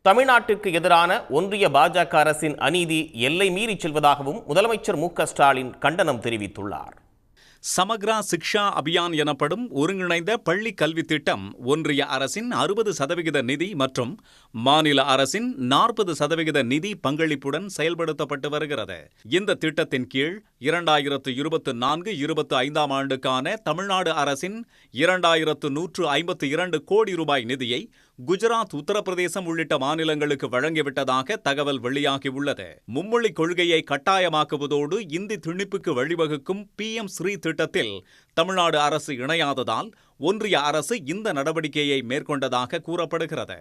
தமிழ்நாட்டிற்கு எதிரான ஒன்றிய பாஜக அரசின் அநீதி எல்லை மீறி செல்வதாகவும் முதலமைச்சர் மு.க.ஸ்டாலின் கண்டனம் தெரிவித்துள்ளார். சமக்ரா சிக்ஷா அபியான் எனப்படும் ஒருங்கிணைந்த பள்ளி கல்வி திட்டம் ஒன்றிய அரசின் 60% நிதி மற்றும் மாநில அரசின் 40% நிதி பங்களிப்புடன் செயல்படுத்தப்பட்டு வருகிறது. இந்த திட்டத்தின் கீழ் 2024-25 ஆண்டுக்கான தமிழ்நாடு அரசின் 2152 கோடி ரூபாய் நிதியை குஜராத், உத்தரப்பிரதேசம் உள்ளிட்ட மாநிலங்களுக்கு வழங்கிவிட்டதாக தகவல் வெளியாகியுள்ளது. மும்மொழி கொள்கையை கட்டாயமாக்குவதோடு இந்தி திணிப்புக்கு வழிவகுக்கும் PM ஸ்ரீ திட்டத்தில் தமிழ்நாடு அரசு இணையாததால் ஒன்றிய அரசு இந்த நடவடிக்கையை மேற்கொண்டதாக கூறப்படுகிறது.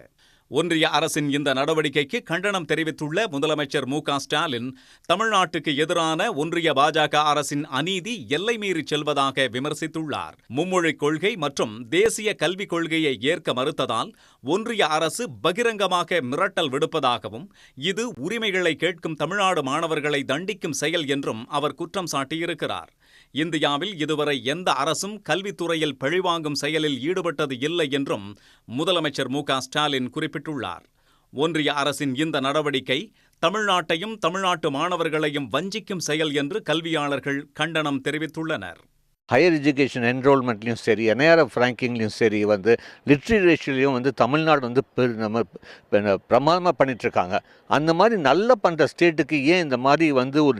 ஒன்றிய அரசின் இந்த நடவடிக்கைக்கு கண்டனம் தெரிவித்துள்ள முதலமைச்சர் மு.க.ஸ்டாலின் தமிழ்நாட்டுக்கு எதிரான ஒன்றிய பாஜக அரசின் அநீதி எல்லை மீறி செல்வதாக விமர்சித்துள்ளார். மும்மொழிக் கொள்கை மற்றும் தேசிய கல்விக் கொள்கையை ஏற்க மறுத்ததால் ஒன்றிய அரசு பகிரங்கமாக மிரட்டல் விடுப்பதாகவும் இது உரிமைகளை கேட்கும் தமிழ்நாடு மாணவர்களை தண்டிக்கும் செயல் என்றும் அவர் குற்றம் சாட்டியிருக்கிறார். இந்தியாவில் இதுவரை எந்த அரசும் கல்வித்துறையில் பழிவாங்கும் செயலில் ஈடுபட்டது இல்லை என்றும் முதலமைச்சர் மு.க.ஸ்டாலின் குறிப்பிட்டுள்ளார். ஒன்றிய அரசின் இந்த நடவடிக்கை தமிழ்நாட்டையும் தமிழ்நாட்டு மாணவர்களையும் வஞ்சிக்கும் செயல் என்று கல்வியாளர்கள் கண்டனம் தெரிவித்துள்ளனர். ஹையர் எஜுகேஷன் என்ரோல்மெண்ட்லையும் சரி, NIRF ரேங்கிங்லையும் சரி, லிட்ரேச்சர்லையும் தமிழ்நாடு நம்ம பிரமாதமாக பண்ணிகிட்ருக்காங்க. அந்த மாதிரி நல்லா பண்ணுற ஸ்டேட்டுக்கு ஏன் இந்த மாதிரி ஒரு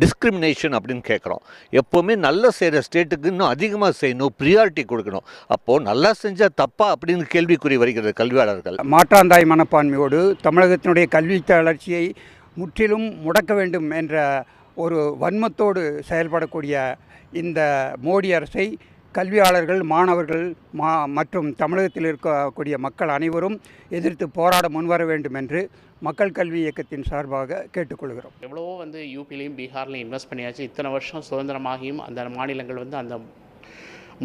டிஸ்கிரிமினேஷன் அப்படின்னு கேட்குறோம். எப்போவுமே நல்லா செய்கிற ஸ்டேட்டுக்கு இன்னும் அதிகமாக செய்யணும், ப்ரியாரிட்டி கொடுக்கணும். அப்போது நல்லா செஞ்சால் தப்பா அப்படின்னு கேள்விக்குறி வருகிறது கல்வியாளர்கள். மாற்றாந்தாய் மனப்பான்மையோடு தமிழகத்தினுடைய கல்வி வளர்ச்சியை முற்றிலும் முடக்க வேண்டும் என்ற ஒரு வன்மத்தோடு செயல்படக்கூடிய இந்த மோடி அரசை கல்வியாளர்கள், மாணவர்கள் மற்றும் தமிழகத்தில் இருக்கக்கூடிய மக்கள் அனைவரும் எதிர்த்து போராட முன்வர வேண்டும் என்று மக்கள் கல்வி இயக்கத்தின் சார்பாக கேட்டுக்கொள்கிறோம். எவ்வளவோ யூபிலையும் பீகார்லையும் இன்வெஸ்ட் பண்ணியாச்சு. இத்தனை வருஷம் சுதந்திரமாகியும் அந்த மாநிலங்கள் அந்த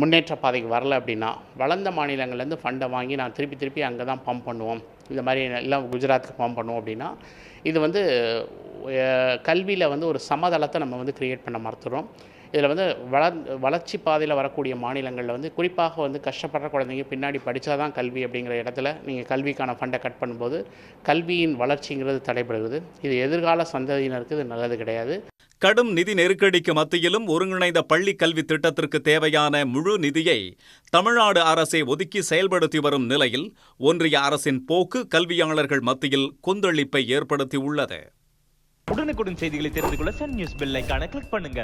முன்னேற்ற பாதைக்கு வரல அப்படின்னா, வளர்ந்த மாநிலங்கள்லேருந்து ஃபண்டை வாங்கி நான் திருப்பி அங்கே தான் பம்ப் பண்ணுவோம், இந்த மாதிரி எல்லாம் குஜராத்துக்கு பம்ப் பண்ணுவோம் அப்படின்னா, இது கல்வியில் ஒரு சமதளத்தை நம்ம கிரியேட் பண்ண மறுத்துறோம். இதில் வளர்ச்சி பாதையில் வரக்கூடிய மாநிலங்களில் குறிப்பாக கஷ்டப்படுற குழந்தைங்க பின்னாடி படித்தா தான் கல்வி அப்படிங்கிற இடத்துல நீங்கள் கல்விக்கான ஃபண்டை கட் பண்ணும்போது கல்வியின் வளர்ச்சிங்கிறது தடைபடுகிறது. இது எதிர்கால சந்ததியினருக்கு இது நல்லது கிடையாது. கடும் நிதி நெருக்கடிக்கு மத்தியிலும் ஒருங்கிணைந்த பள்ளி கல்வி திட்டத்திற்கு தேவையான முழு நிதியை தமிழ்நாடு அரசே ஒதுக்கி செயல்படுத்தி வரும் நிலையில் ஒன்றிய அரசின் போக்கு கல்வியாளர்கள் மத்தியில் கொந்தளிப்பை ஏற்படுத்தியுள்ளது. உடனுக்குடன் செய்திகளை தெரிந்து கொள்ள சன் நியூஸ் பெல் ஐகானை கிளிக் பண்ணுங்க.